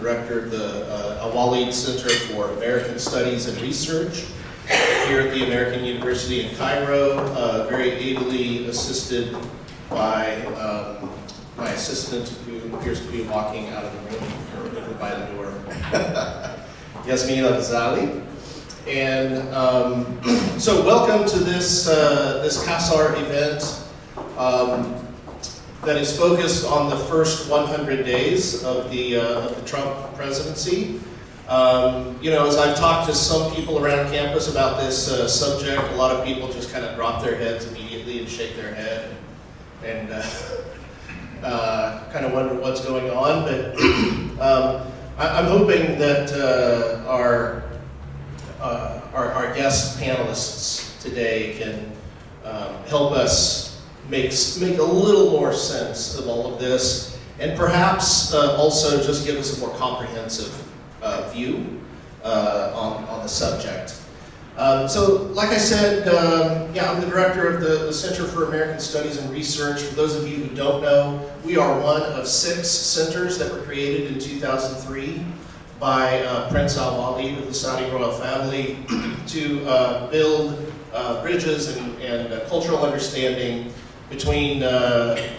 director of the Alwaleed Center for American Studies and Research here at the American University in Cairo, very ably assisted by my assistant, who appears to be walking out of the room or over by the door, Yasmin Al-Ghazali. And so welcome to this CASAR event that is focused on the first 100 days of the Trump presidency. You know, as I've talked to some people around campus about this subject, a lot of people just kind of drop their heads immediately and shake their head and kind of wonder what's going on. But I'm hoping that our guest panelists today can help us make a little more sense of all of this, and perhaps also just give us a more comprehensive view on the subject. So, like I said, yeah, I'm the director of the Center for American Studies and Research. For those of you who don't know, we are one of 6 centers that were created in 2003 by Prince Alwaleed of the Saudi royal family to build bridges and cultural understanding between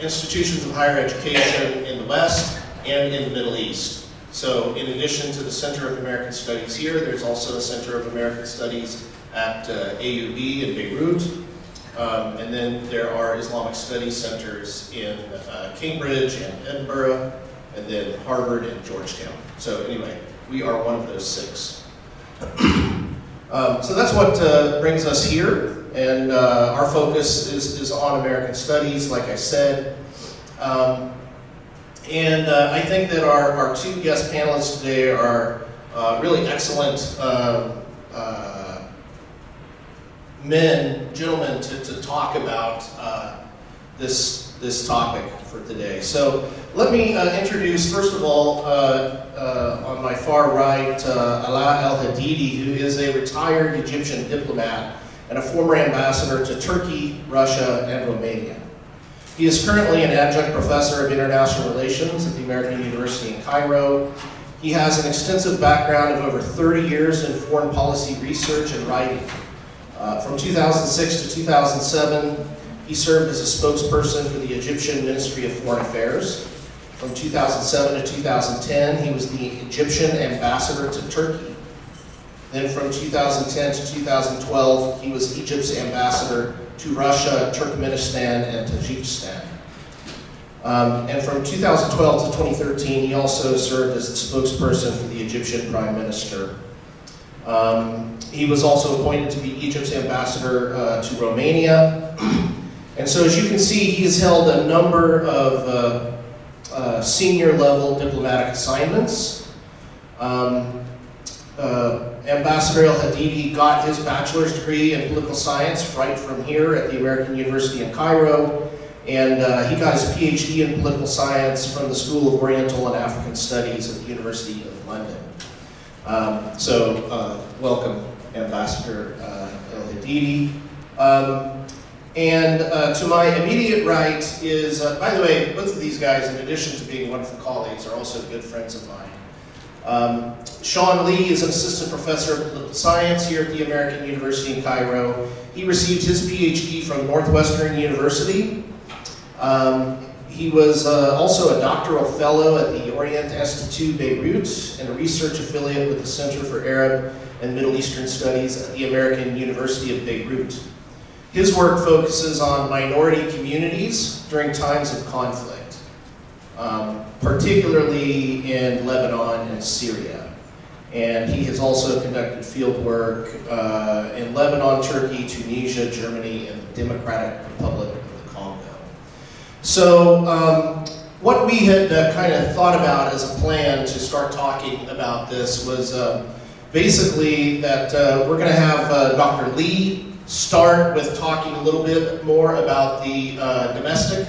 institutions of higher education in the West and in the Middle East. So in addition to the Center of American Studies here, there's also a Center of American Studies at AUB in Beirut. And then there are Islamic Studies centers in Cambridge and Edinburgh, and then Harvard and Georgetown. So anyway, we are one of those 6. So that's what brings us here. And our focus is on American Studies, like I said. And I think that our 2 guest panelists today are really excellent gentlemen to talk about this topic for today. So let me introduce, first of all, on my far right, Alaa El-Hadidi, who is a retired Egyptian diplomat and a former ambassador to Turkey, Russia, and Romania. He is currently an adjunct professor of international relations at the American University in Cairo. He has an extensive background of over 30 years in foreign policy research and writing. From 2006 to 2007, he served as a spokesperson for the Egyptian Ministry of Foreign Affairs. From 2007 to 2010, he was the Egyptian ambassador to Turkey. Then from 2010 to 2012, he was Egypt's ambassador to Russia, Turkmenistan, and Tajikistan. And from 2012 to 2013, he also served as the spokesperson for the Egyptian Prime Minister. He was also appointed to be Egypt's ambassador to Romania. And so as you can see, he has held a number of senior level diplomatic assignments. Ambassador El-Hadidi got his bachelor's degree in political science right from here at the American University in Cairo, and he got his PhD in political science from the School of Oriental and African Studies at the University of London. So welcome, Ambassador El-Hadidi. And to my immediate right is, by the way, both of these guys, in addition to being wonderful colleagues, are also good friends of mine. Sean Lee is an assistant professor of political science here at the American University in Cairo. He received his PhD from Northwestern University. He was also a doctoral fellow at the Orient Institute Beirut and a research affiliate with the Center for Arab and Middle Eastern Studies at the American University of Beirut. His work focuses on minority communities during times of conflict, particularly in Lebanon and Syria. And he has also conducted field work in Lebanon, Turkey, Tunisia, Germany, and the Democratic Republic of the Congo. So what we had kind of thought about as a plan to start talking about this was basically that we're going to have Dr. Lee start with talking a little bit more about the domestic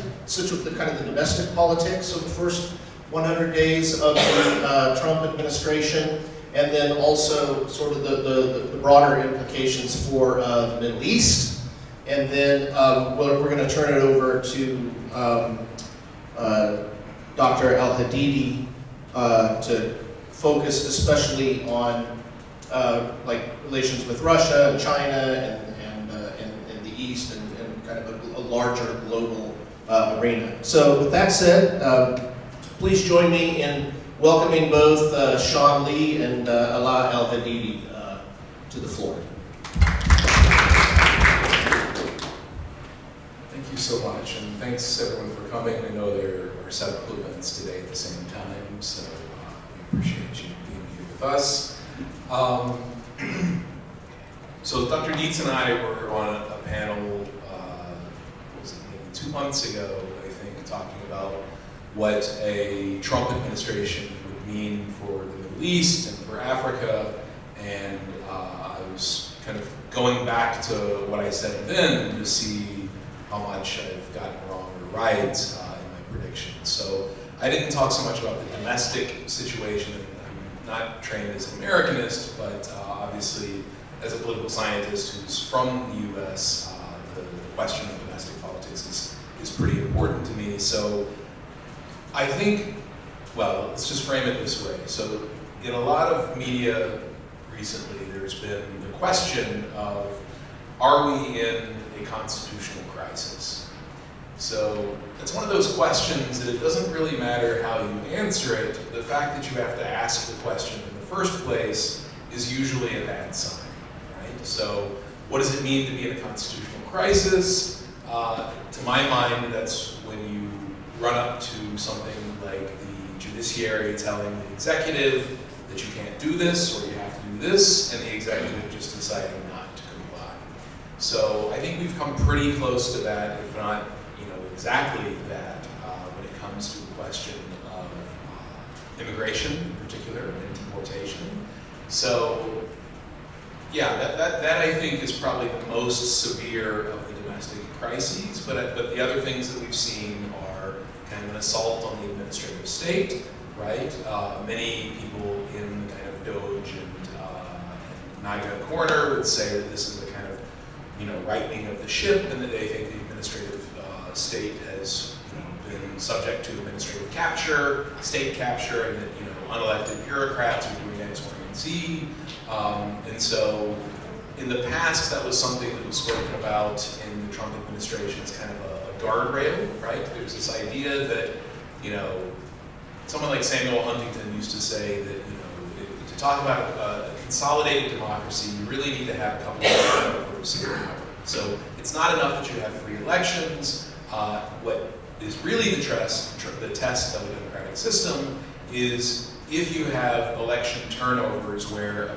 politics of the first 100 days of the Trump administration, and then also sort of the broader implications for the Middle East. And then we're going to turn it over to Dr. El-Hadidi to focused especially on like relations with Russia and China and the East and kind of a larger global arena. So with that said, please join me in welcoming both Sean Lee and Alaa El-Hadidi to the floor. Thank you so much, and thanks everyone for coming. I know there are several events today at the same time, so we appreciate you being here with us. So Dr. Deets and I were on a panel, what was it, maybe 2 months ago, I think, talking about what a Trump administration would mean for the Middle East and for Africa, and I was kind of going back to what I said then to see how much I've gotten wrong or right in my predictions. So I didn't talk so much about the domestic situation. I'm not trained as an Americanist, but obviously as a political scientist who's from the US, the question of domestic politics is pretty important to me. So I think, well, let's just frame it this way. So in a lot of media recently, there's been the question of, are we in a constitutional crisis? So it's one of those questions that it doesn't really matter how you answer it. The fact that you have to ask the question in the first place is usually a bad sign, right? So what does it mean to be in a constitutional crisis? To my mind, that's when you run up to something like the judiciary telling the executive that you can't do this or you have to do this, and the executive just deciding not to comply. So I think we've come pretty close to that, if not, exactly that, when it comes to the question of immigration in particular and deportation. So yeah, that I think is probably the most severe of the domestic crises, but the other things that we've seen are kind of an assault on the administrative state, right? Many people in the kind of Doge and MAGA corner would say that this is a kind of, rightening of the ship, and that they think the administrative state has been subject to administrative capture, state capture, and that unelected bureaucrats are doing X, Y, and Z. And so in the past, that was something that was spoken about in the Trump administration as kind of a guardrail, right? There's this idea that, someone like Samuel Huntington used to say that, to talk about a consolidated democracy, you really need to have a couple of members in power. So it's not enough that you have free elections. What is really the test of a democratic system is if you have election turnovers where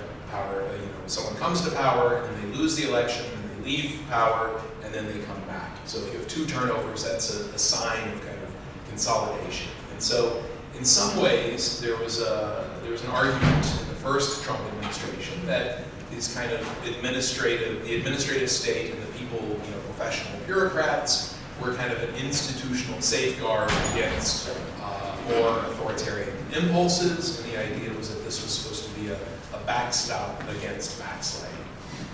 someone comes to power and they lose the election and they leave power and then they come back. So if you have 2 turnovers, that's a sign of kind of consolidation. And so in some ways, there was an argument in the first Trump administration that is kind of the administrative state and the people, professional bureaucrats were kind of an institutional safeguard against more authoritarian impulses, and the idea was that this was supposed to be a backstop against backsliding.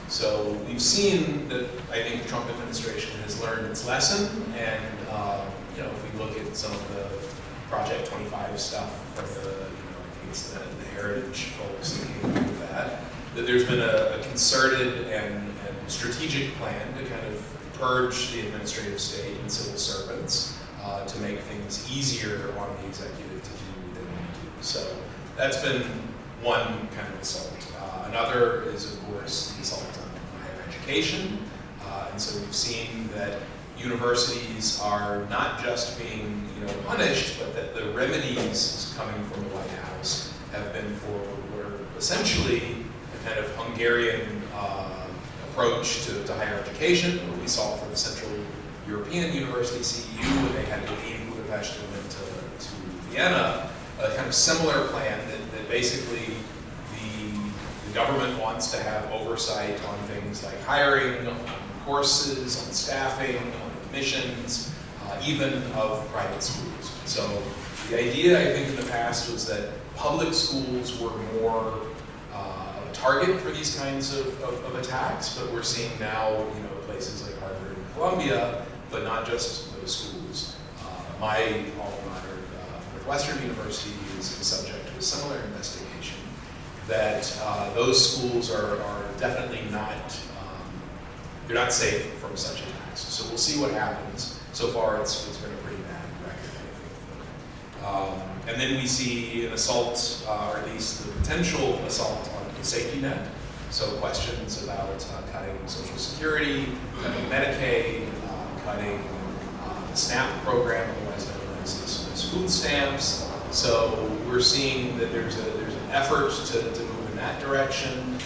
So we've seen that I think the Trump administration has learned its lesson, and if we look at some of the Project 25 stuff from I think it's the Heritage folks that came up with that there's been a concerted and strategic plan to kind of purge the administrative state and civil servants to make things easier on the executive to do than we do. So that's been one kind of assault. Another is, of course, the assault on higher education. And so we've seen that universities are not just being punished, but that the remedies coming from the White House have been for essentially a kind of Hungarian approach to higher education, what we saw for the Central European University, CEU, when they had to leave Budapest and went to Vienna, a kind of similar plan that basically the government wants to have oversight on things like hiring, on courses, on staffing, on admissions, even of private schools. So the idea, I think, in the past was that public schools were more of a target for these kinds of attacks, but we're seeing now, places like Harvard and Columbia, but not just those schools. My alma mater, Northwestern University, is subject to a similar investigation. that those schools are definitely not, they're not safe from such attacks. So we'll see what happens. So far, it's been a pretty bad record, I think. And then we see an assault, or at least the potential assault on the safety net. So questions about cutting Social Security, cutting Medicaid, cutting the SNAP program, otherwise known as food stamps. So we're seeing that there's an effort to move in that direction.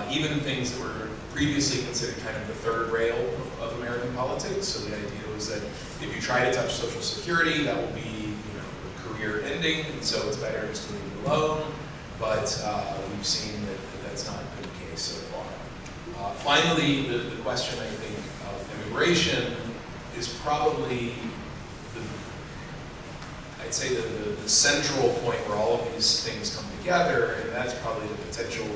Even things that were previously considered kind of the third rail of American politics. So the idea was that if you try to touch Social Security, that will be career ending, and so it's better just to leave it alone. But we've seen that that's not been the case so far. Finally, the question, I think, of immigration is probably I'd say the central point where all of these things come together, and that's probably the potential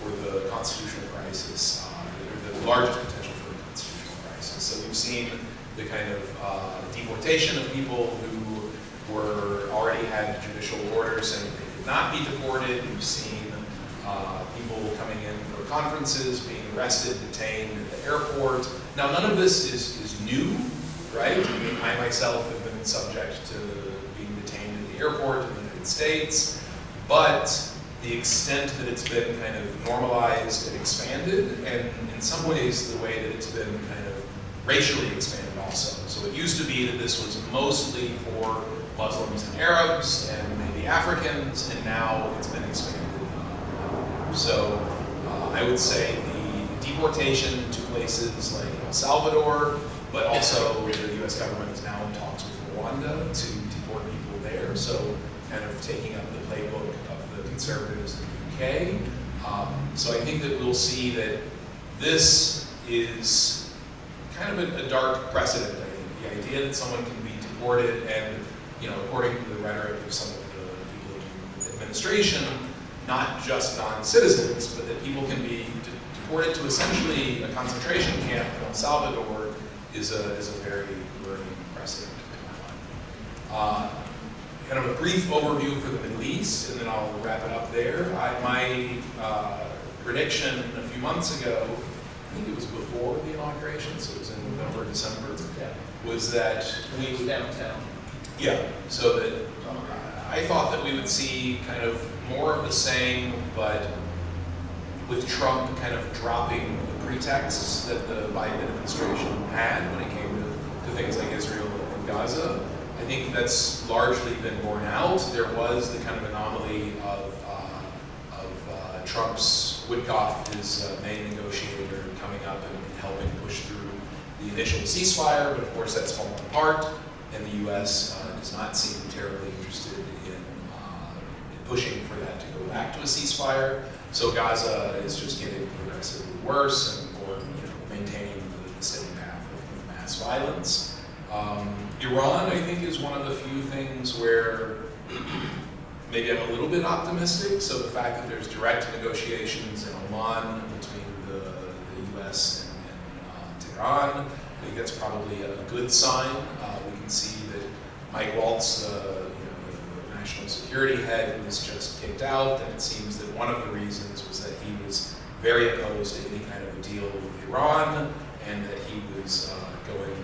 for the constitutional crisis, or the largest potential for the constitutional crisis. So we've seen the kind of deportation of people who already had judicial orders and they could not be deported. We've seen people coming in for conferences, being arrested, detained at the airport. Now, none of this is new, right? I mean, I myself have been subject to being detained at the airport in the United States, but the extent that it's been kind of normalized and expanded, and in some ways the way that it's been kind of racially expanded also. So it used to be that this was mostly for Muslims and Arabs and maybe Africans, and now it's been expanded. So I would say the deportation to places like El Salvador, but also the US government is now in talks with Rwanda to deport people there. So kind of taking up the playbook of the conservatives in the UK. So I think that we'll see that this is kind of a dark precedent, I think. The idea that someone can be deported and, according to the rhetoric of some of the people in the administration, not just non-citizens, but that people can be deported to essentially a concentration camp in El Salvador is a very worrying precedent in my mind. Kind of a brief overview for the Middle East, and then I'll wrap it up there. My prediction a few months ago, I think it was before the inauguration, so it was in November, December, was that we were downtown. Yeah, so that I thought that we would see kind of more of the same, but with Trump kind of dropping the pretexts that the Biden administration had when it came to things like Israel and Gaza. I think that's largely been borne out. There was the kind of anomaly of Trump's Witkoff, his main negotiator, coming up and helping push through the initial ceasefire, but of course that's fallen apart, and the U.S. Does not seem terribly interested in pushing for that to go back to a ceasefire. So Gaza is just getting progressively worse, or maintaining the steady path of mass violence. Iran, I think, is one of the few things where maybe I'm a little bit optimistic. So the fact that there's direct negotiations in Oman between the U.S. and Tehran, I think that's probably a good sign. We can see that Mike Waltz, the national security head, was just kicked out, and it seems that one of the reasons was that he was very opposed to any kind of a deal with Iran, and that he was going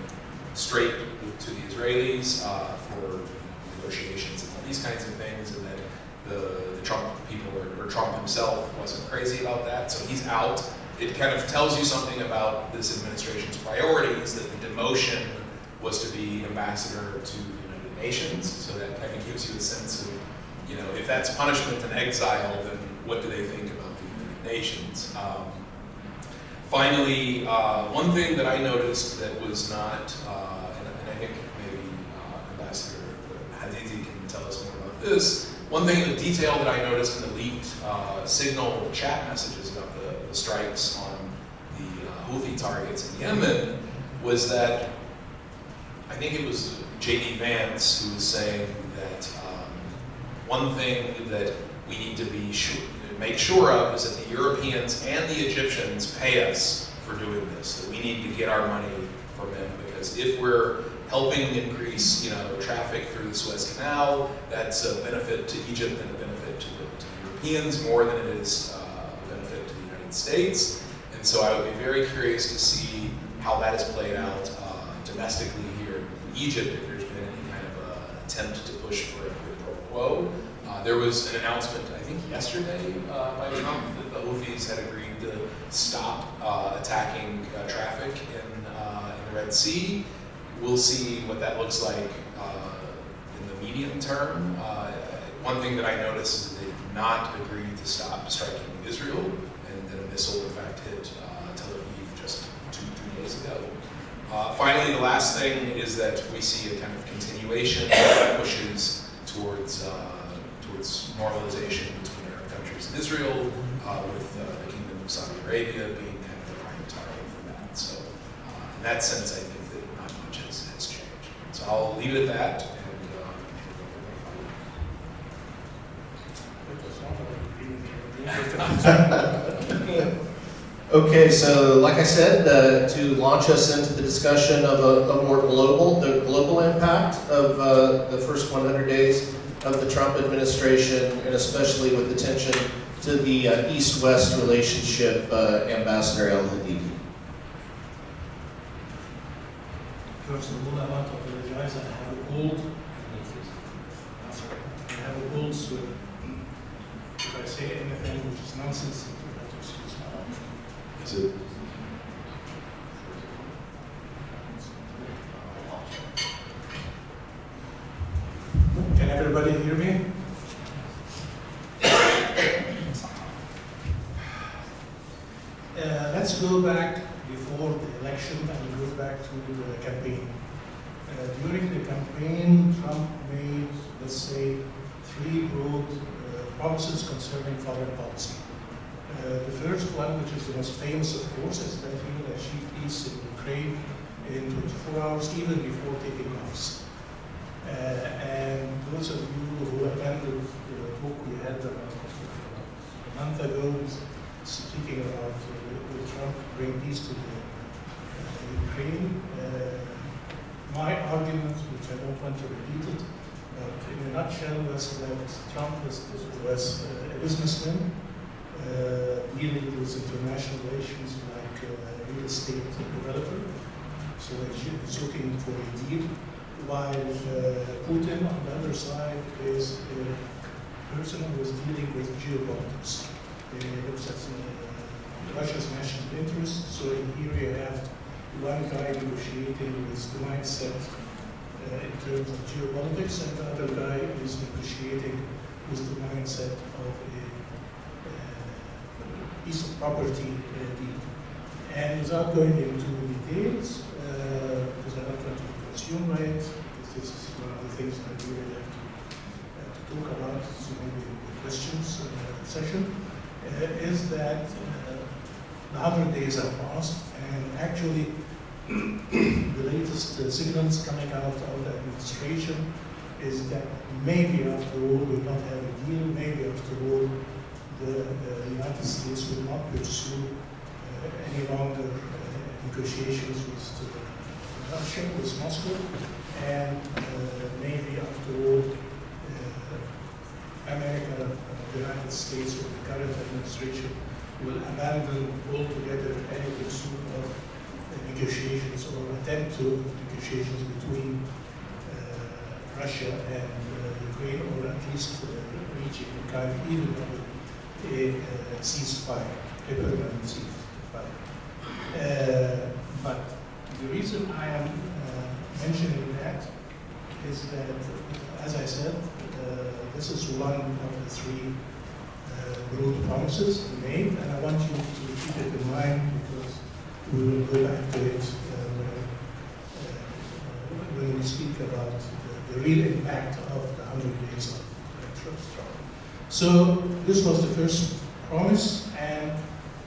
straight to the Israelis for negotiations and all these kinds of things, and that the Trump people, or Trump himself, wasn't crazy about that, so he's out. It kind of tells you something about this administration's priorities, that the demotion was to be ambassador to the United Nations, so that kind of gives you a sense of, if that's punishment and exile, then what do they think about the United Nations? Finally, one thing that I noticed that was not, and I think maybe Ambassador El-Hadidi can tell us more about this, one thing, a detail that I noticed in the leaked signal chat messages about the strikes on the Houthi targets in Yemen was that, I think it was J.D. Vance who was saying that one thing that we need to make sure of is that the Europeans and the Egyptians pay us for doing this, that we need to get our money from them, because if we're helping increase traffic through the Suez Canal, that's a benefit to Egypt and a benefit to the Europeans more than it is a benefit to the United States. And so I would be very curious to see how that has played out domestically here in Egypt, if there's been any kind of attempt to push for a quid pro quo. There was an announcement, I think yesterday, by Trump that the Houthis had agreed to stop attacking traffic in the Red Sea. We'll see what that looks like in the medium term. One thing that I noticed is that they did not agree to stop striking Israel, and that a missile, in fact, hit Tel Aviv just two days ago. Finally, the last thing is that we see a kind of continuation of pushes towards normalization between Arab countries and Israel, with the Kingdom of Saudi Arabia being kind of the prime target for that. So in that sense, I think that not much has changed. So I'll leave it at that. Okay, so like I said, to launch us into the discussion of the global impact of the first 100 days of the Trump administration, and especially with attention to the East-West relationship, Ambassador El-Hadidi. First of all, I want to apologize. I have a cold. I have a cold, so if I say anything which is nonsense, you have to excuse me. Is it? Can everybody hear me? Let's go back before the election and go back to the campaign. During the campaign, Trump made, let's say, three broad promises concerning foreign policy. The first one, which is the most famous, of course, is that he will achieve peace in Ukraine in 24 hours, even before taking office. And those of you who attended the talk we had a month ago, speaking about will Trump bring peace to the Ukraine, my argument, which I don't want to repeat it, but in a nutshell, was that Trump was a businessman dealing with international relations like a real estate developer. So he's looking for a deal, while Putin on the other side is a person who is dealing with geopolitics. He looks at Russia's national interests. So here you have one guy negotiating with the mindset in terms of geopolitics, and the other guy is negotiating with the mindset of a piece of property deal. And without going into details, because I don't want to consume it, because this is one of the things that we really have to talk about, so maybe the questions session, is that the 100 days have passed, and actually the latest signals coming out of the administration is that maybe after all we'll not have a deal, maybe after all the United States will not pursue any longer negotiations with Russia, with Moscow, and maybe after all America, the United States, or the current administration will abandon altogether any pursuit of negotiations or attempt to negotiations between Russia and Ukraine, or at least reaching a kind of even a ceasefire, a permanent ceasefire. But the reason I am mentioning that is that, as I said, this is one of the three broad promises made, and I want you to keep it in mind because we will go back to it when we speak about the real impact of the 100 days of Trump. So this was the first promise, and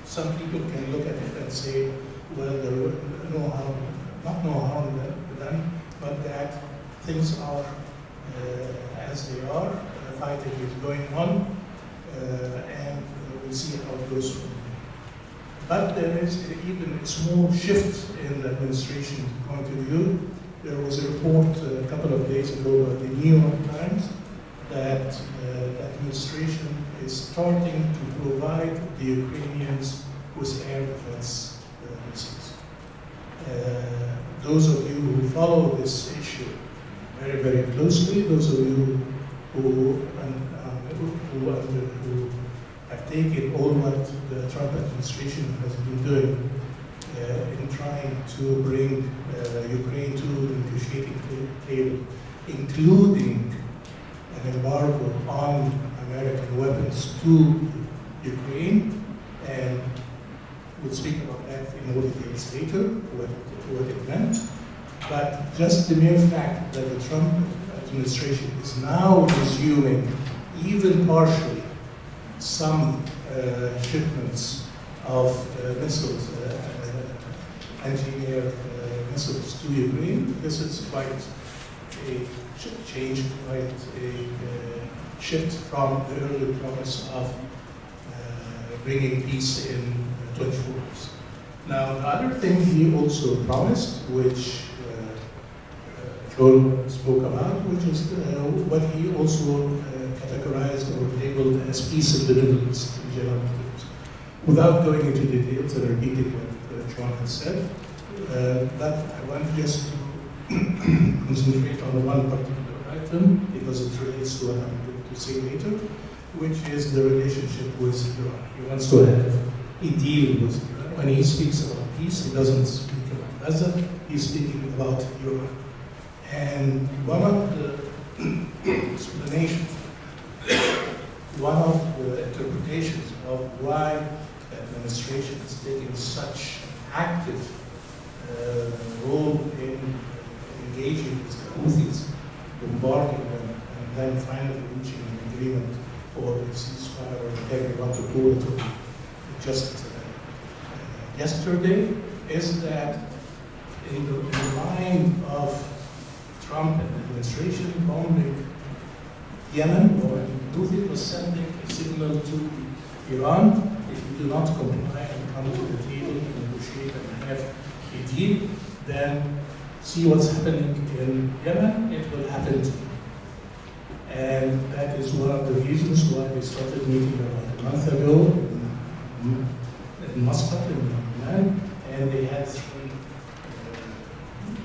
some people can look at it and say, well, there were no harm done, but that things are as they are, fighting is going on, and we'll see how it goes from there. But there is even a small shift in the administration point of view. There was a report a couple of days ago by the New York Times that the administration is starting to provide the Ukrainians with air defense missiles. Those of you who follow this issue very, very closely, those of you who have taken all what the Trump administration has been doing in trying to bring Ukraine to the negotiating table, including an embargo on American weapons to Ukraine, and we'll speak about that in more details later, what it meant. But just the mere fact that the Trump administration is now resuming, even partially, some shipments of missiles, anti-air missiles to Ukraine, this is quite a change, quite a shift from the earlier promise of bringing peace in 24 hours. Now, the other thing he also promised, which Joel spoke about, which is what he also categorized or labeled as peace in the Middle East in general terms. Without going into details and repeating what John has said, but I want just to concentrate on one particular item because it relates to what I'm going to say later, which is the relationship with Iran. He wants to have a deal with Iran. When he speaks about peace, he doesn't speak about Gaza, he's speaking about Iran. And one of the explanations, one of the interpretations of why the administration is taking such active role in engaging with the Houthis, bombarding them, and then finally reaching an agreement or a ceasefire or whatever you want to call it, just yesterday, is that in the mind of Trump and the administration bombing Yemen, or Houthi was sending a signal to Iran: if you do not comply and come to the table and negotiate and have a deal, then see what's happening in Yemen, it will happen to you. And that is one of the reasons why they started meeting about a month ago in Muscat, in Oman, and they had 3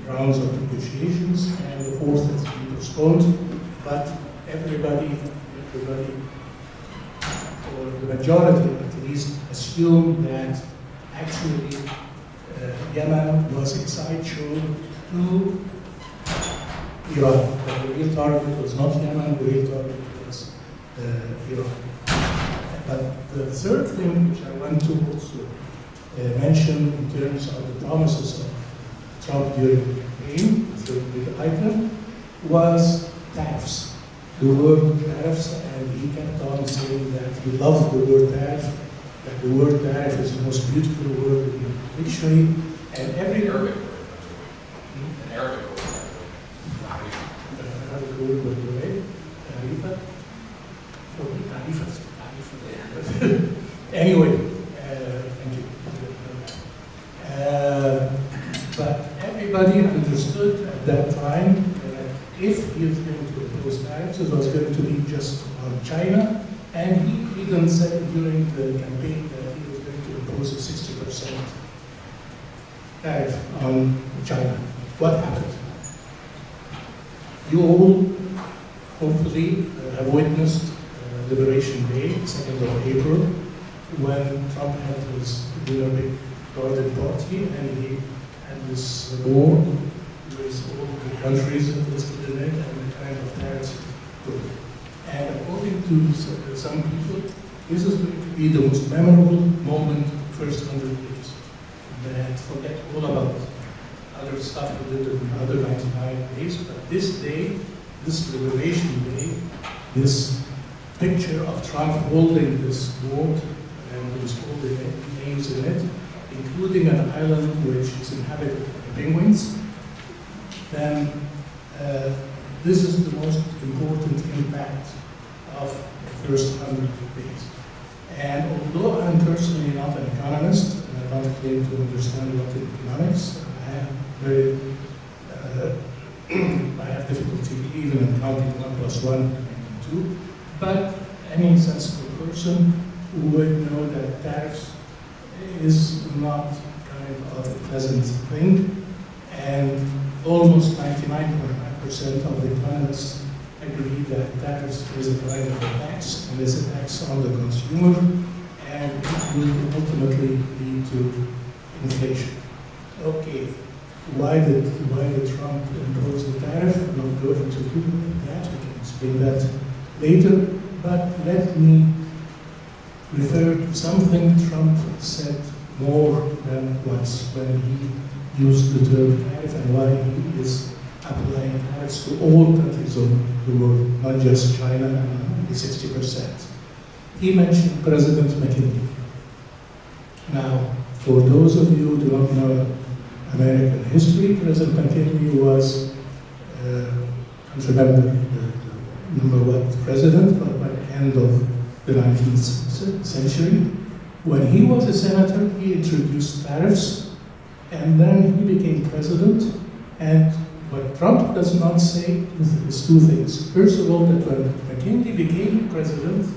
rounds of negotiations, and the 4th has been postponed. But everybody, or the majority at least, assumed that actually Yemen was a sideshow to Iran. But the real target was not Yemen, the real target was Iran. But the third thing which I want to also mention in terms of the promises of Trump during the campaign, the third big item, was tariffs. The word tariffs, and he kept on saying that he loved the word tariff, that the word tariff is the most beautiful word in the dictionary, and every Arabic word. An Arabic word. Arabic word, by the way, tarifa. Anyway, thank you. But everybody understood at that time that if he was going to impose tariffs, it was going to be just on China, and he even said during the campaign that he was going to impose a 60% tariff on China. What happened? You all hopefully have witnessed Liberation Day, 2nd of April, when Trump had his big garden party, and he had this board with all the countries listed in it and the kind of tariffs he put. And according to some people, this is going to be the most memorable moment in the first 100 days. That forget all about other stuff we did in the other 99 days, but this day, this Liberation Day, this picture of Trump holding this board and with all the names in it, including an island which is inhabited by penguins, then this is the most important impact of the first 100 days. And although I'm personally not an economist, and I don't claim to understand what in economics, I have difficulty even in counting 1 + 1 and 2, but any sensible person person would know that tariffs is not kind of a pleasant thing, and almost 99.9% of the economists agree that tariffs is a kind of a tax, and is a tax on the consumer, and it will ultimately lead to inflation. Okay, why did Trump impose the tariff? I'm not going into that, we can explain that later, but let me refer to something Trump said more than once when he used the term tariff and why he is applying tariffs to all countries of the world, not just China and the 60%. He mentioned President McKinley. Now, for those of you who do not know American history, President McKinley was, I can't remember the number one president, but by the end of the 19th century. When he was a senator, he introduced tariffs, and then he became president. And what Trump does not say is two things. First of all, that when McKinley became president,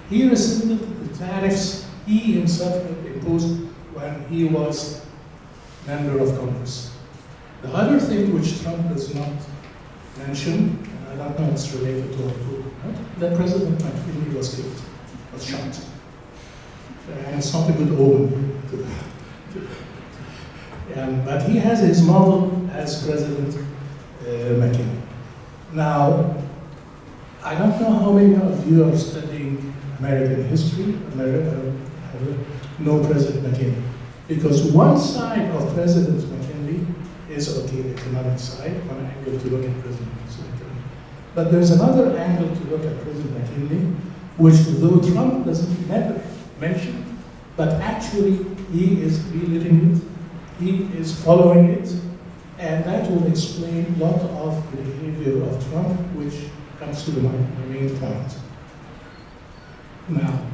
he rescinded the tariffs he himself had imposed when he was member of Congress. The other thing which Trump does not mention, and I don't know if it's related to our book, that President McKinley was killed, was shot. And it's not a good omen. But he has his model as President McKinley. Now, I don't know how many of you are studying American history, know President McKinley. Because one side of President McKinley is, okay, the economic side, one angle to look at President McKinley. But there's another angle to look at President McKinley, which though Trump doesn't never mention, but actually he is reliving it, he is following it, and that will explain a lot of the behavior of Trump, which comes to my main point. Now,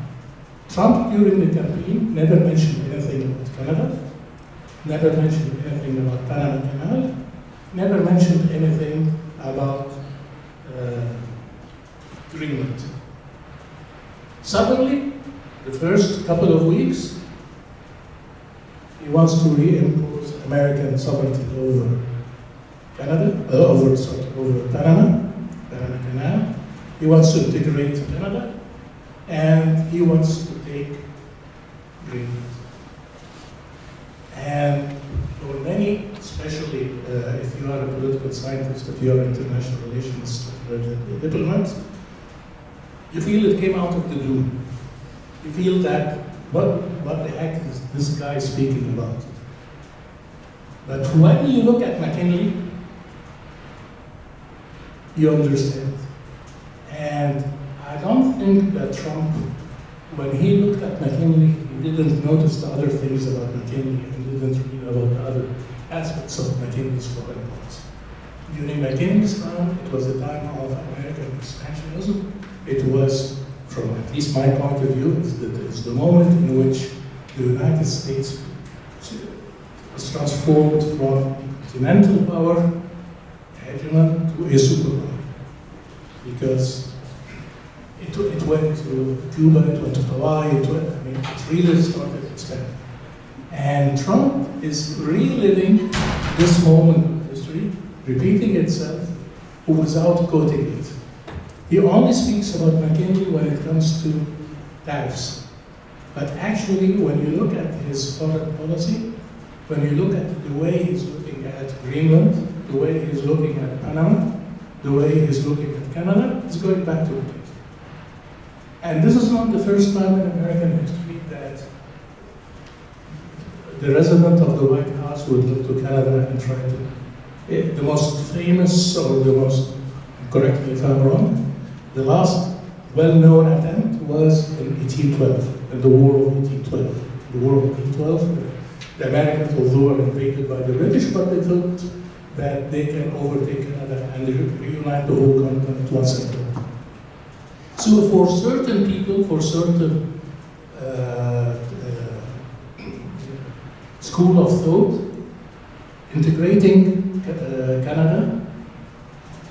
Trump during the campaign never mentioned anything about Canada, never mentioned anything about Panama Canal, never mentioned anything about Greenland. Suddenly, the first couple of weeks, he wants to reimpose American sovereignty over Canada, over Panama Canal. He wants to integrate Canada, and he wants to take Greenland. And for many, especially if you are a political scientist, if you are an international relations diplomat, you feel it came out of the blue. You feel that, what the heck is this guy speaking about? But when you look at McKinley, you understand. And I don't think that Trump, when he looked at McKinley, he didn't notice the other things about McKinley and didn't read about the other aspects of McKinley's foreign policy. During McKinley's time, it was the time of American expansionism. It was, from at least my point of view, it's the moment in which the United States was transformed from a continental power, hegemon, to a superpower. Because it went to Cuba, it went to Hawaii, it really started expanding. And Trump is reliving this moment of history, repeating itself, without quoting it. He only speaks about McKinley when it comes to tariffs. But actually, when you look at his foreign policy, when you look at the way he's looking at Greenland, the way he's looking at Panama, the way he's looking at Canada, it's going back to it. And this is not the first time in American history that the resident of the White House would look to Canada and try to, the most famous, or the most, correct me if I'm wrong, the last well-known attempt was in 1812, in the War of 1812. The War of 1812, the Americans, although were invaded by the British, but they thought that they can overtake Canada and reunite the whole continent once and for all. So for certain people, for certain school of thought, integrating Canada,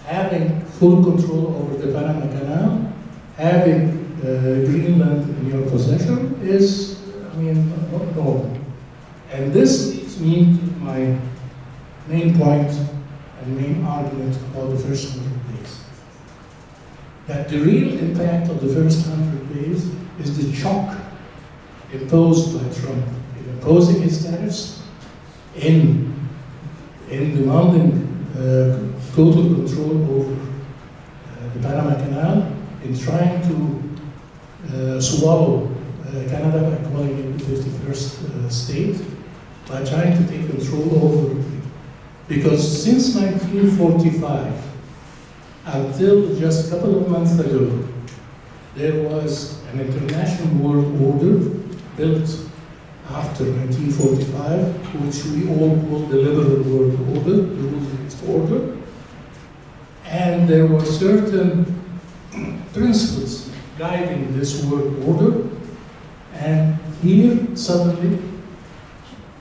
having full control over the Panama Canal, having Greenland in your possession is, not normal. And this leads me to my main point and main argument about the first 100 days. That the real impact of the first 100 days is the shock imposed by Trump in imposing his tariffs, in demanding total control over the Panama Canal, in trying to swallow Canada by calling it the 51st state, by trying to take control over it. Because since 1945, until just a couple of months ago, there was an international world order built after 1945, which we all call the liberal world order, the rules-based order. And there were certain principles guiding this world order. And here, suddenly,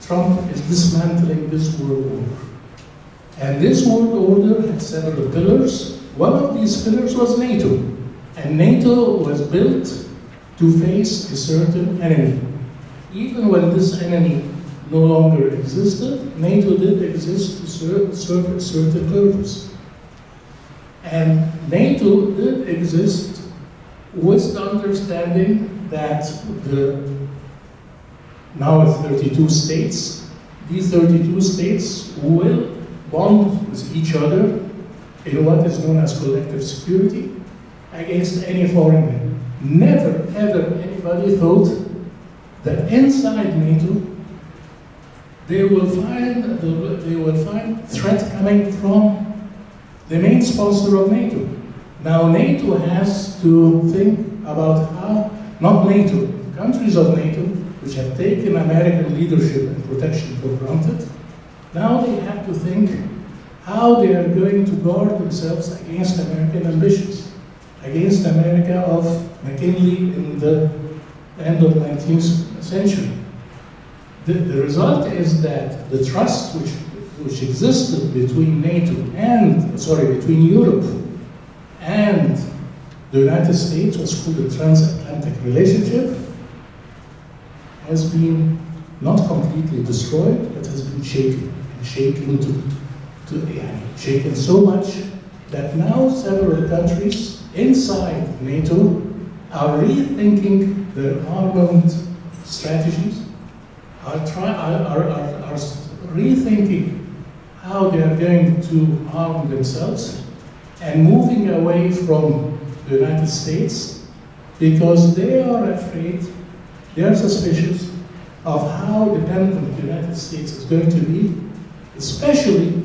Trump is dismantling this world order. And this world order had several pillars. One of these pillars was NATO. And NATO was built to face a certain enemy. Even when this enemy no longer existed, NATO did exist to serve a certain purpose. And NATO did exist with the understanding that the now 32 states, these 32 states will bond with each other in what is known as collective security against any foreign enemy. Never, ever anybody thought that inside NATO they will find threat coming from the main sponsor of NATO. Now NATO has to think about how, not NATO, countries of NATO, which have taken American leadership and protection for granted, now they have to think how they are going to guard themselves against American ambitions, against America of McKinley in the end of 19th century. The result is that the trust which existed between NATO and, between Europe and the United States, what's called the transatlantic relationship, has been not completely destroyed, but has been shaken so much that now several countries inside NATO are rethinking their armament strategies, are rethinking how they are going to arm themselves, and moving away from the United States because they are afraid, they are suspicious of how dependent the United States is going to be, especially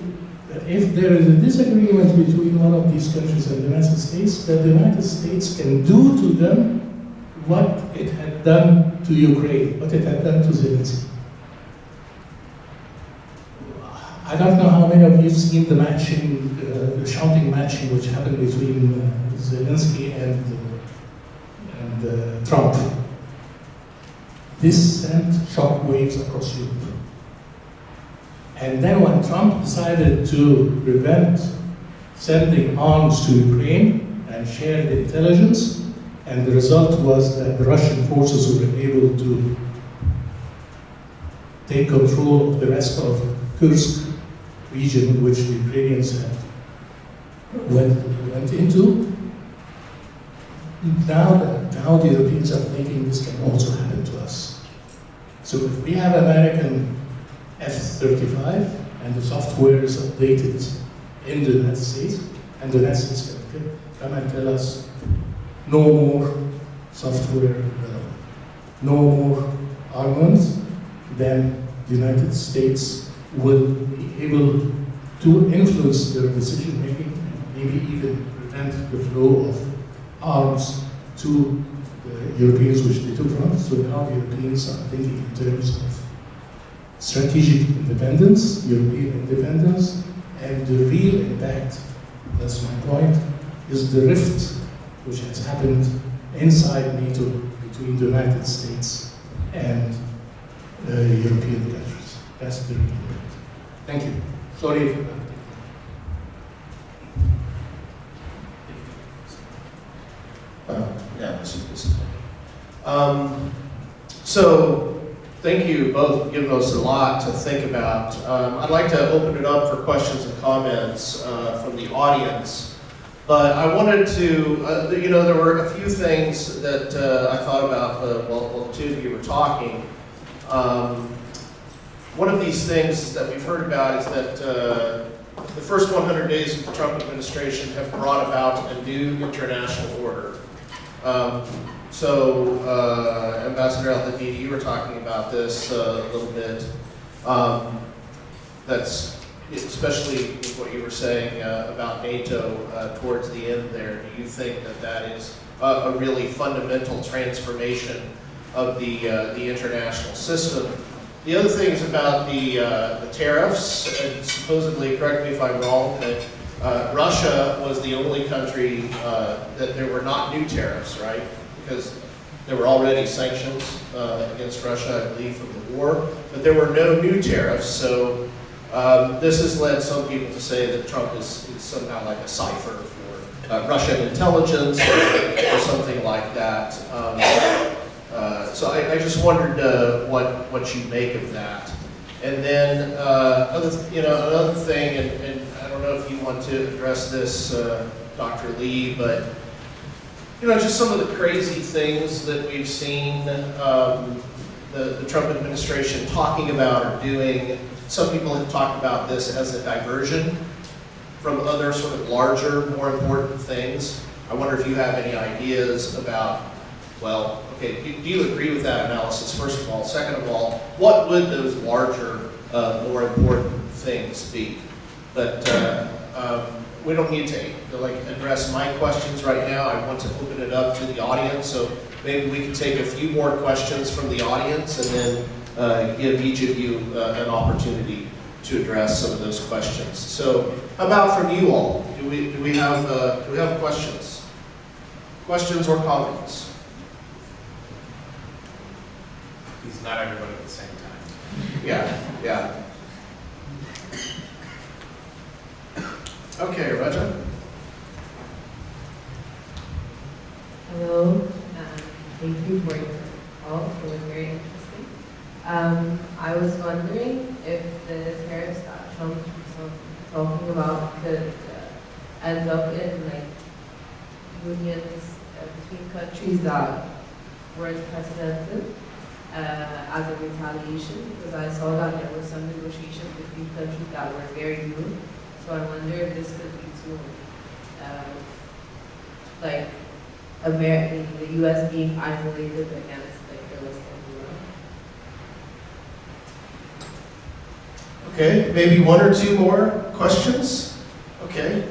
that if there is a disagreement between one of these countries and the United States, that the United States can do to them what it had done to Ukraine, what it had done to Zelensky. I don't know how many of you have seen the matching, the shouting matching which happened between Zelensky and Trump. This sent shockwaves across Europe. And then when Trump decided to prevent sending arms to Ukraine and share the intelligence, and the result was that the Russian forces were able to take control of the rest of Kursk region, which the Ukrainians had went into. Now the Europeans are thinking this can also happen to us. So if we have American F-35 and the software is updated in the United States, and the United States can come and tell us no more software, no more armaments, then the United States will be able to influence their decision making and maybe even prevent the flow of arms to the Europeans, which they took from us. So now the Europeans are thinking in terms of strategic independence, European independence, and the real impact, that's my point, is the rift which has happened inside NATO between the United States and European countries. That's the real impact. Thank you. Sorry for that. Yeah, this is So thank you both for giving us a lot to think about. I'd like to open it up for questions and comments from the audience. But I wanted to, there were a few things that I thought about while the two of you were talking. One of these things that we've heard about is that the first 100 days of the Trump administration have brought about a new international order. Ambassador El-Hadidi, you were talking about this a little bit. That's especially with what you were saying about NATO towards the end there. Do you think that that is a really fundamental transformation of the international system? The other thing is about the tariffs, and supposedly, correct me if I'm wrong, that Russia was the only country that there were not new tariffs, right? Because there were already sanctions against Russia, I believe, from the war, but there were no new tariffs. So this has led some people to say that Trump is somehow like a cipher for Russian intelligence or something like that. So I just wondered what you make of that. And then another thing, and I don't know if you want to address this, Dr. Lee, but just some of the crazy things that we've seen the Trump administration talking about or doing. Some people have talked about this as a diversion from other sort of larger, more important things. I wonder if you have any ideas about, well, okay, do you agree with that analysis, first of all? Second of all, what would those larger, more important things be? But we don't need to address my questions right now. I want to open it up to the audience, so maybe we can take a few more questions from the audience and then give each of you an opportunity to address some of those questions. So, how about from you all? Do we have questions? Questions or comments? Please, not everybody at the same time. Yeah. Okay, Raja. Hello, thank you for your call. It was very interesting. I was wondering if the tariffs that Trump was talking about could end up in unions between countries that weren't precedented as a retaliation, because I saw that there were some negotiations between countries that were very new. So I wonder if this could lead to the U.S. being isolated against the rest of the world. Okay, maybe one or two more questions? Okay.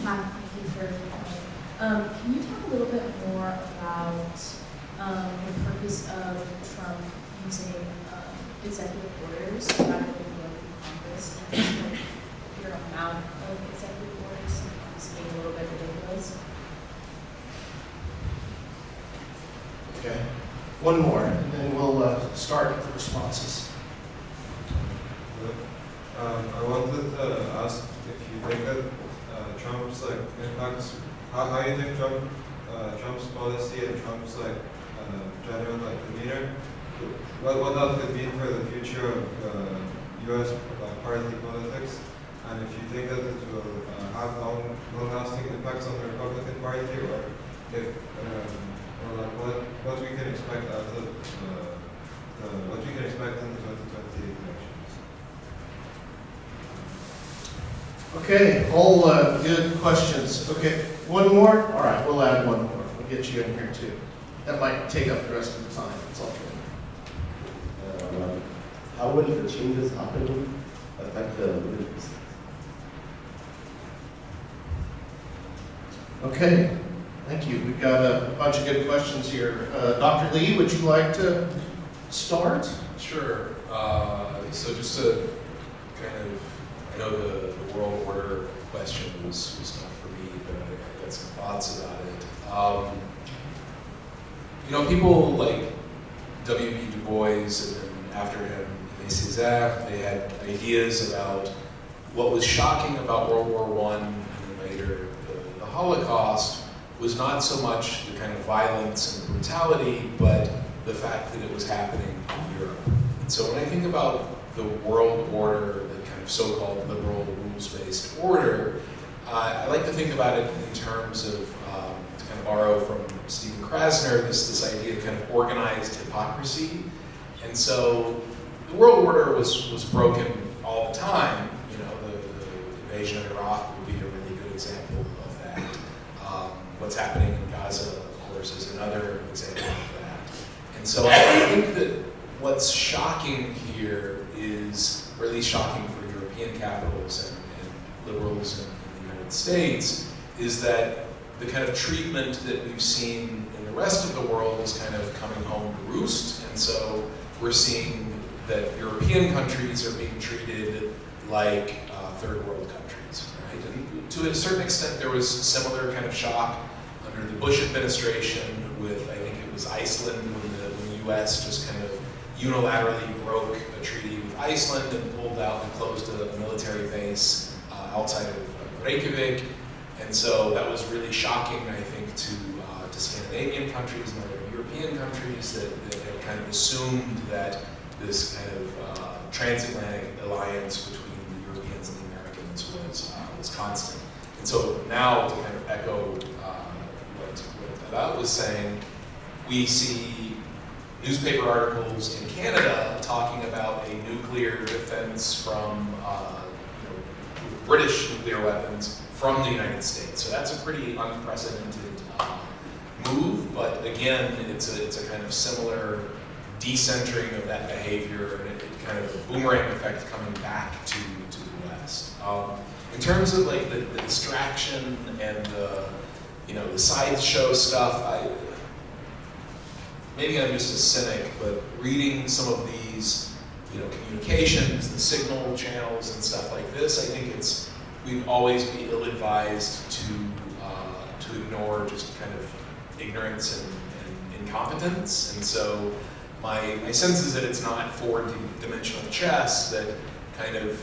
Hi, thank you for calling. Can you talk a little bit more about the purpose of Trump using executive orders rather than going through Congress, and just your amount of executive orders sometimes being a little bit ridiculous? Okay. One more, and then we'll start with the responses. I wanted to ask if you think that Trump's impacts, how you think Trump's policy and Trump's general demeanor, what that could mean for the future of U.S. party politics, and if you think that it will have long-lasting impacts on the Republican Party, or if what we can expect out of what we can expect in the 2020 elections. Okay, all good questions. Okay, one more? All right, we'll add one more. We'll get you in here too. That might take up the rest of the time. It's all good. How will the changes happening affect the Middle East? Okay, thank you. We've got a bunch of good questions here. Dr. Lee, would you like to start? Sure. So just to kind of, I know the world order question was not for me, but I got some thoughts about it. People like W.B. Du Bois, and then after him, César, they had ideas about what was shocking about World War I and then later the Holocaust was not so much the kind of violence and brutality, but the fact that it was happening in Europe. And so when I think about the world order, the kind of so-called liberal rules-based order, I like to think about it in terms of, to kind of borrow from Stephen Krasner, this idea of kind of organized hypocrisy. And so the world order was broken all the time. You know, the invasion of Iraq would be a really good example of that. What's happening in Gaza, of course, is another example of that. And so I think that what's shocking here is, or at least shocking for European capitals and liberals in the United States, is that the kind of treatment that we've seen in the rest of the world is kind of coming home to roost. And so we're seeing that European countries are being treated like third world countries, right? And to a certain extent, there was similar kind of shock under the Bush administration with, I think it was Iceland, when the US just kind of unilaterally broke a treaty with Iceland and pulled out and closed a military base outside of Reykjavik. And so that was really shocking, I think, to Scandinavian countries and other European countries that had kind of assumed that this kind of transatlantic alliance between the Europeans and the Americans was constant. And so now, to kind of echo what Alaa was saying, we see newspaper articles in Canada talking about a nuclear defense from British nuclear weapons from the United States. So that's a pretty unprecedented move, but again, it's a kind of similar decentering of that behavior, and it kind of a boomerang effect coming back to the West. In terms of like the distraction and the sideshow stuff, maybe I'm just a cynic, but reading some of these communications, the signal channels and stuff like this, I think we'd always be ill-advised to ignore just kind of ignorance and incompetence. And so my sense is that it's not four-dimensional chess, that kind of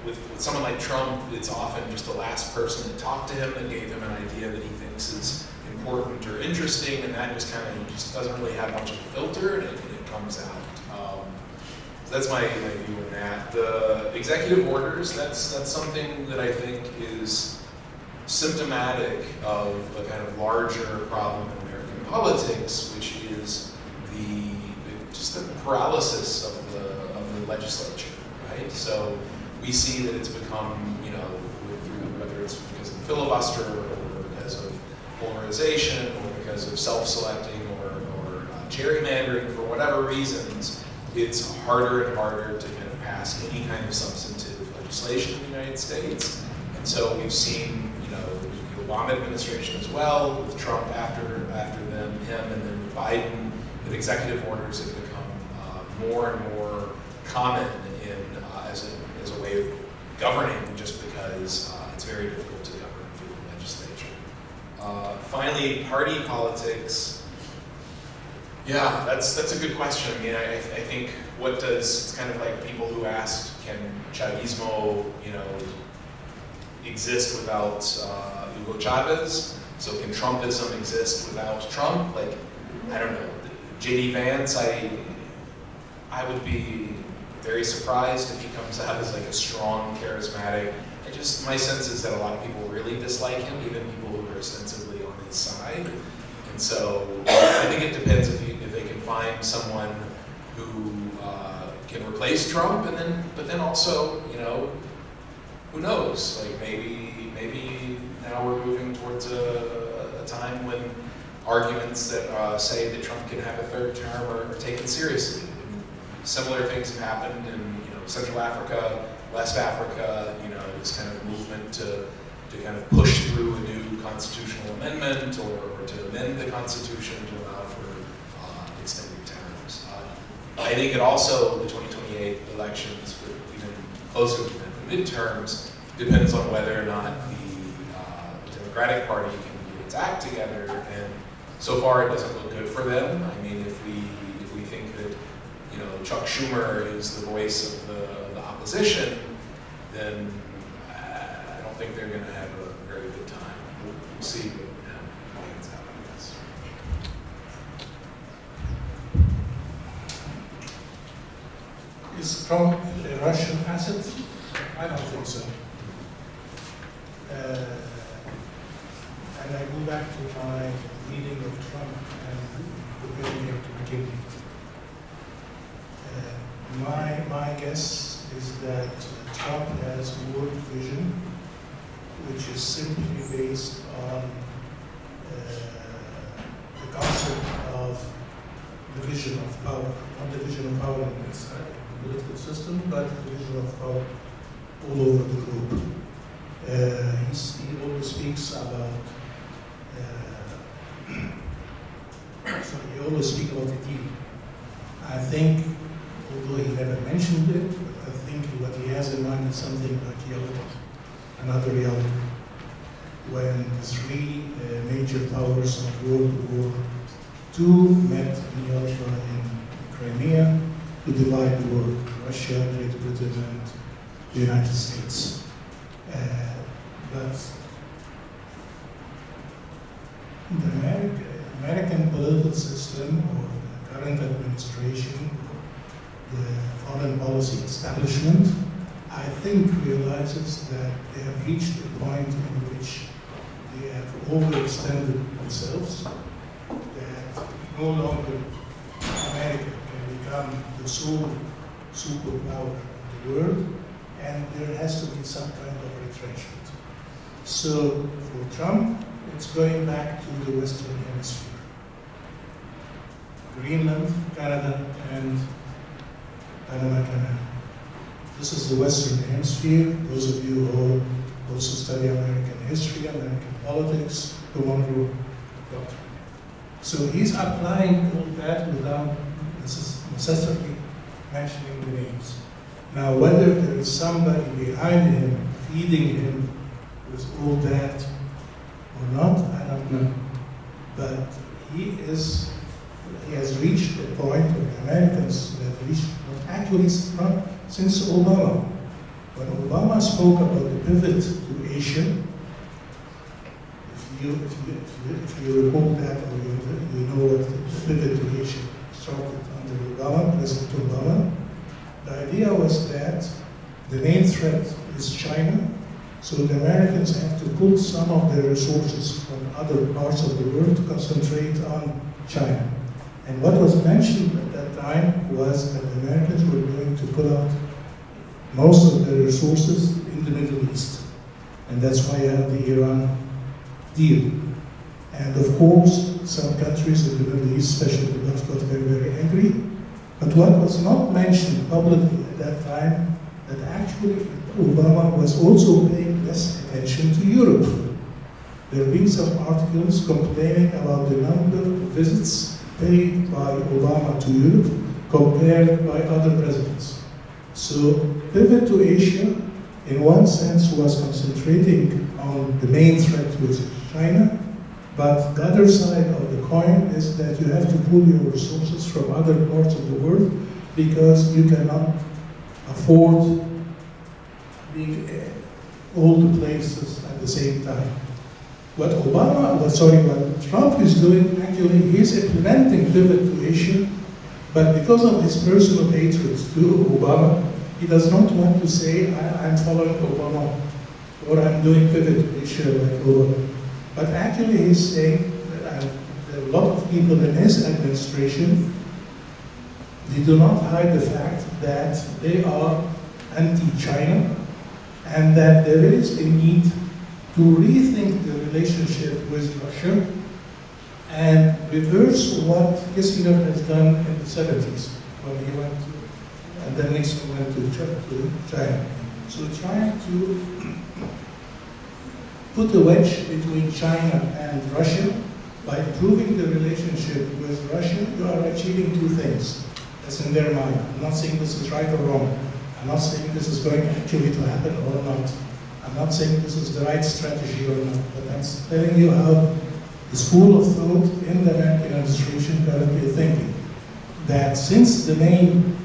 with someone like Trump, it's often just the last person that talked to him that gave him an idea that he thinks is important or interesting, and that just kind of just doesn't really have much of a filter, and it comes out. So that's my view on that. The executive orders, that's something that I think is symptomatic of a kind of larger problem in American politics, which is just the paralysis of the legislature, right? So we see that it's become, whether it's because of the filibuster or because of polarization or because of self-selecting or gerrymandering, for whatever reasons, it's harder and harder to kind of pass any kind of substantive legislation in the United States. And so we've seen, the Obama administration as well, with Trump after him, and then with Biden, that executive orders have become more and more common as a way of governing, just because it's very difficult to govern through the legislature. Finally, party politics. Yeah, that's a good question. I mean, I think it's kind of like people who asked, can Chavismo, exist without Hugo Chavez? So can Trumpism exist without Trump? Like, I don't know. J.D. Vance, I would be very surprised if he comes out as like a strong, charismatic. My sense is that a lot of people really dislike him, even people who are ostensibly on his side. And so I think it depends if they can find someone who can replace Trump, but then also, who knows? Like maybe now we're moving towards a time when arguments that say that Trump can have a third term are taken seriously. Similar things have happened in Central Africa, West Africa, this kind of movement to kind of push through a new constitutional amendment or to amend the Constitution to allow for extended terms. I think it also, the 2028 elections, even closer to the midterms, depends on whether or not the Democratic Party can get its act together, and so far it doesn't look good for them. I mean, if we think that Chuck Schumer is the voice of the opposition, then I don't think they're going to have a very good time. We'll see what plans out, I guess. Is Trump a Russian asset? I don't think so. And I go back to my reading of Trump and comparing him to McKinley. My guess is that Trump has a world vision which is simply based on the concept of division of power, not division of power in the political system, but division of power all over the globe. He always speaks about, he always speaks about the deal. I think, although he never mentioned it, I think what he has in mind is something like reality, another reality. When the three major powers of World War II met in Yalta in Crimea to divide the world, Russia, Great Britain, and the United States. But the American political system, or the current administration, the foreign policy establishment, I think realizes that they have reached a point in which they have overextended themselves, that no longer America can become the sole superpower of the world, and there has to be some kind of retrenchment. So for Trump, it's going back to the Western Hemisphere. Greenland, Canada, and Panama Canal. This is the Western Hemisphere. Those of you who also study American history, American politics, the Monroe Doctrine. So he's applying all that without necessarily mentioning the names. Now, whether there is somebody behind him feeding him with all that or not, I don't know. But he has reached a point, or the Americans have reached, actually since Obama. When Obama spoke about the pivot to Asia, if you recall that, or you know what the pivot to Asia started under Obama, President Obama, the idea was that the main threat is China, so the Americans have to pull some of their resources from other parts of the world to concentrate on China. And what was mentioned at that time was that the Americans were going to pull out most of their resources in the Middle East. And that's why you have the Iran deal. And of course, some countries in the Middle East, especially the Gulf, got very, very angry. But what was not mentioned publicly at that time, that actually Obama was also paying less attention to Europe. There have been some articles complaining about the number of visits paid by Obama to Europe compared by other presidents. So pivot to Asia, in one sense, was concentrating on the main threat, which is China, but the other side of the coin is that you have to pull your resources from other parts of the world because you cannot afford being all the places at the same time. What Trump is doing, actually, he's implementing pivot to Asia, but because of his personal hatred to Obama, he does not want to say, I'm following Obama, or I'm doing pivot to Asia like Obama. But actually he's saying that there are a lot of people in his administration, they do not hide the fact that they are anti-China, and that there is a need to rethink the relationship with Russia and reverse what Kissinger has done in the 70s when he went to, and then Nixon went to China. So trying to put a wedge between China and Russia, by improving the relationship with Russia, you are achieving two things. That's in their mind. I'm not saying this is right or wrong. I'm not saying this is going actually to happen or not. I'm not saying this is the right strategy or not, but I'm telling you how the school of thought in the American administration currently thinking. That since the main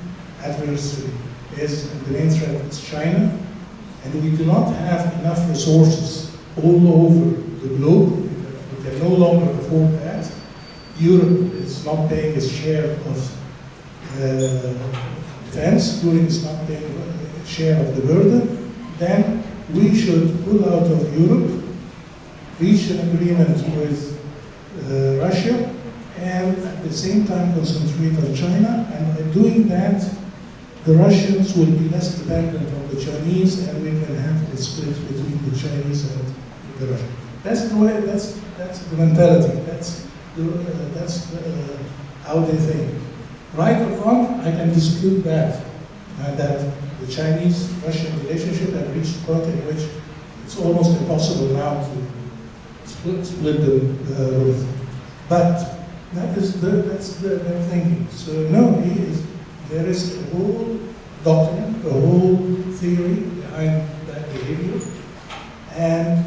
adversary is, the main threat is China, and we do not have enough resources all over the globe. We can no longer afford that. Europe is not paying its share of defense, Europe is not paying its share of the burden, then we should pull out of Europe, reach an agreement with Russia, and at the same time concentrate on China, and by doing that, the Russians will be less dependent on the Chinese, and we can have a split between the Chinese and the Russians. That's the way. That's the mentality. That's how they think. Right or wrong, I can dispute that. That the Chinese-Russian relationship has reached a point in which it's almost impossible now to split them both. But that's their thinking. So no, there is a whole doctrine, a whole theory behind that behavior, and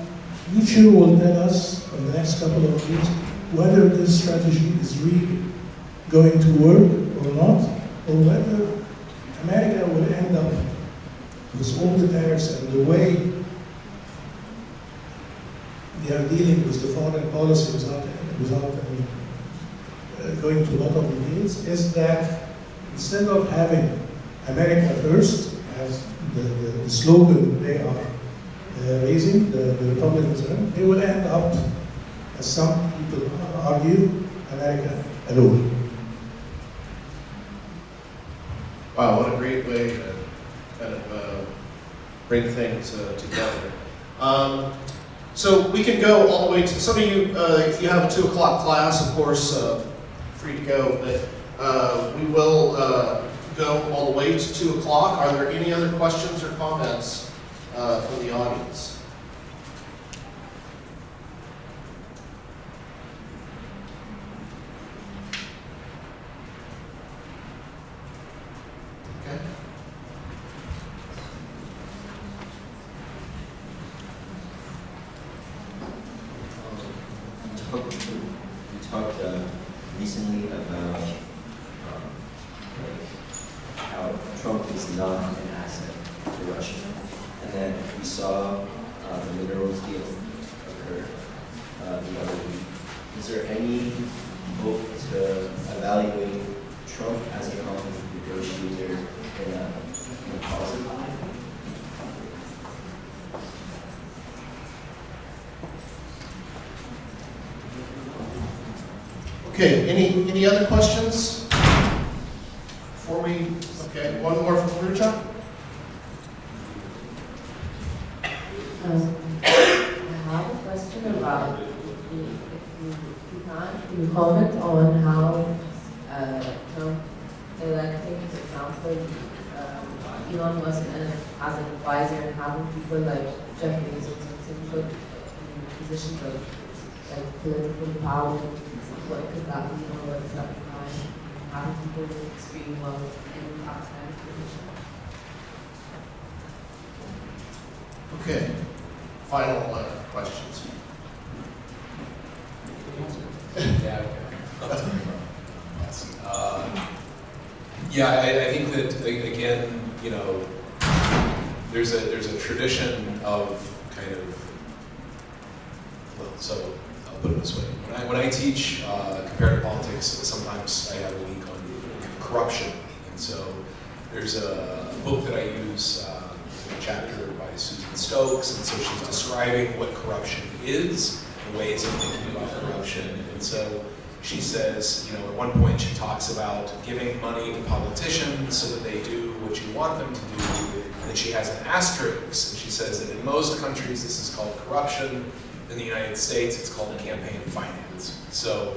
future will tell us in the next couple of years whether this strategy is really going to work or not, or whether America will end up with all the tariffs and the way they are dealing with the foreign policy without going to a lot of details, is that instead of having America first as the slogan they are raising, the Republicans, they will end up, as some people argue, America alone. Wow, what a great way to kind of bring things together. So we can go all the way to, some of you, if you have a 2 o'clock class, of course, free to go, but we will go all the way to 2 o'clock. Are there any other questions or comments from the audience? Okay. We talked recently about how Trump is not an asset to Russia, and then we saw the minerals deal occur the other week. Is there any hope to evaluate Trump as a conflict negotiator in a positive way? Okay, any other questions? Before we, okay, one more from Rucha. I have a question about if you comment on how Trump electing, for example, Elon Musk as an advisor and having people like Jeff Bezos and put in positions of like political power. What could that mean, or what does that imply? Having people with extreme wealth in that kind of position. Okay, final questions. Yeah, I think that again, you know, there's a tradition of kind of, well, so I'll put it this way: when I teach comparative politics, sometimes I have a week on corruption, and so there's a book that I use, a chapter by Susan Stokes, and so she's describing what corruption is, and ways of thinking about corruption, and so she says, you know, at one point she talks about giving money to politicians so that they do what you want them to do, and then she has an asterisk, and she says that in most countries this is called corruption. In the United States, it's called campaign finance. So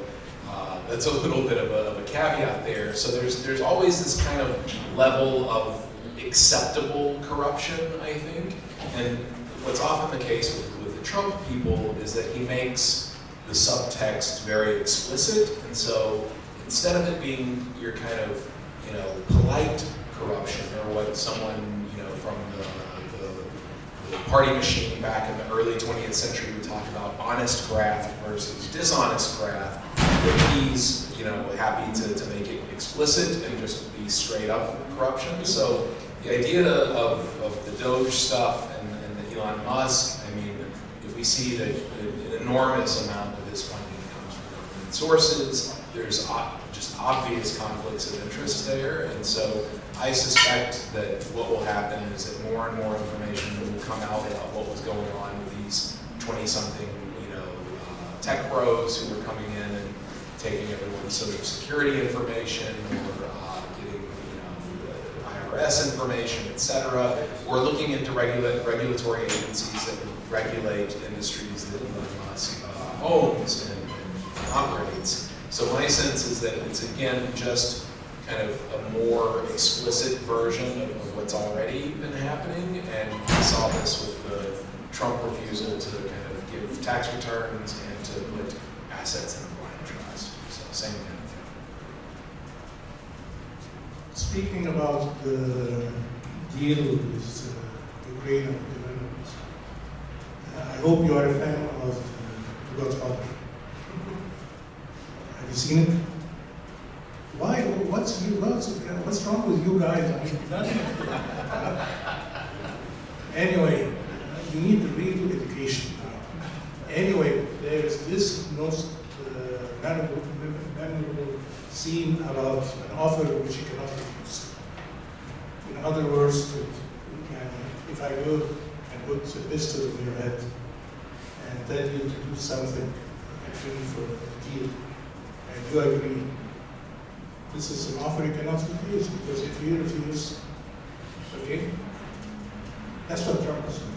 that's a little bit of a caveat there. So there's always this kind of level of acceptable corruption, I think. And what's often the case with the Trump people is that he makes the subtext very explicit. And so instead of it being your kind of, you know, polite corruption, or what someone, you know, from the party machine back in the early 20th century would talk about honest graft versus dishonest graft, that he's, you know, happy to make it explicit and just be straight up corruption. So the idea of the Doge stuff Elon Musk, I mean, if we see that an enormous amount of his funding comes from government sources, there's just obvious conflicts of interest there. And so I suspect that what will happen is that more and more information will come out about what was going on with these 20-something, tech pros who were coming in and taking everyone's social security information or getting, IRS information, et cetera. We're looking into regulatory agencies that regulate industries that Elon Musk owns and operates. So my sense is that it's, again, just kind of a more explicit version of what's already been happening, and we saw this with the Trump refusal to kind of give tax returns and to put assets in a blind trust. So same kind of thing. Speaking about the deal with Ukraine and development, I hope you are a fan of The Godfather. Have you seen it? Why? What's wrong with you guys? I mean, nothing. Anyway, you need to redo education now. Anyway, there's this most memorable scene about an offer which you cannot refuse. In other words, if I go and put a pistol in your head and tell you to do something actually for a deal, and you agree, this is an offer you cannot refuse, because if you refuse, okay, that's what Trump is doing.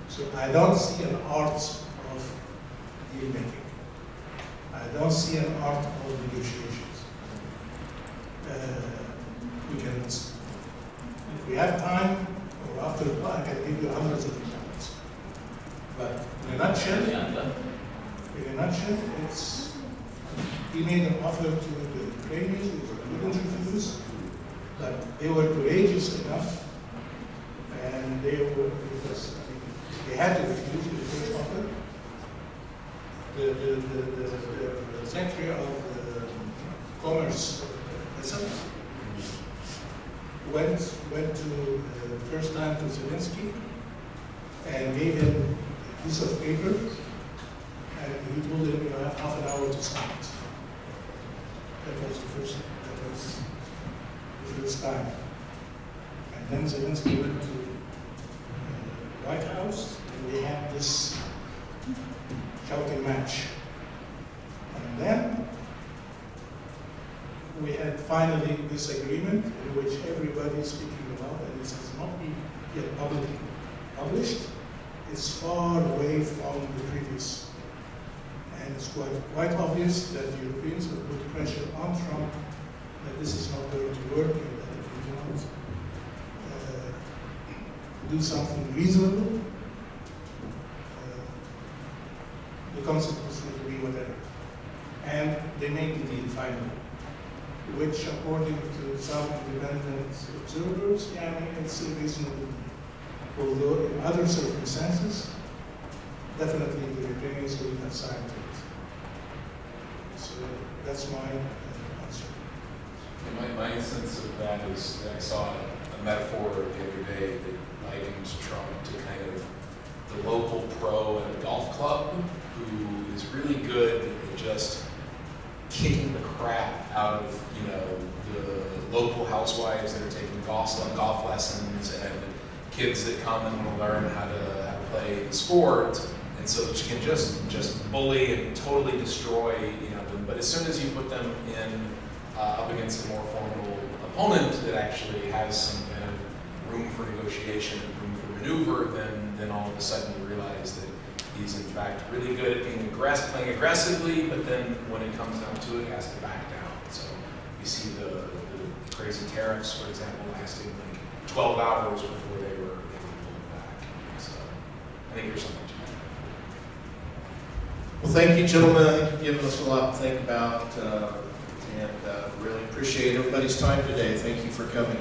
So I don't see an art of deal making. I don't see an art of negotiations. We can, if we have time, or after the I can give you hundreds of examples. But in a nutshell, it's, he made an offer to the Ukrainians, which they couldn't refuse, but they were courageous enough, and they were, because they had to refuse the first offer. The Secretary of Commerce went to first time to Zelensky and gave him a piece of paper, and he told him, you have half an hour to sign it. That was the first time. And then Zelensky went to the White House, and they had this shouting match. And then we had finally this agreement in which everybody is speaking about, and this has not been yet publicly published. It's far away from the previous. And it's quite obvious that the Europeans have put pressure on Trump that this is not going to work, and that if we cannot do something reasonable, the consequences will be whatever. And they make the deal finally, which according to some independent observers, yeah, I mean, it's a reasonable deal. Although in other circumstances, definitely the Ukrainians will have signed it. So that's my answer. My sense of that is that I saw a metaphor the other day that likened Trump to kind of the local pro at a golf club who is really good at just kicking the crap out of, the local housewives that are taking golf lessons and kids that come and want to learn how to play the sport. And so she can just bully and totally destroy, them. But as soon as you put them in up against a more formidable opponent that actually has some kind of room for negotiation and room for maneuver, then all of a sudden you realize that he's in fact really good at being playing aggressively, but then when it comes down to it, he has to back down. So we see the crazy tariffs, for example, lasting like 12 hours before they were pulled back. So I think there's something to that. Well, thank you, gentlemen. I think you've given us a lot to think about, and really appreciate everybody's time today. Thank you for coming.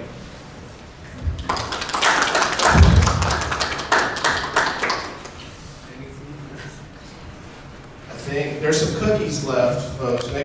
I think there's some cookies left, folks.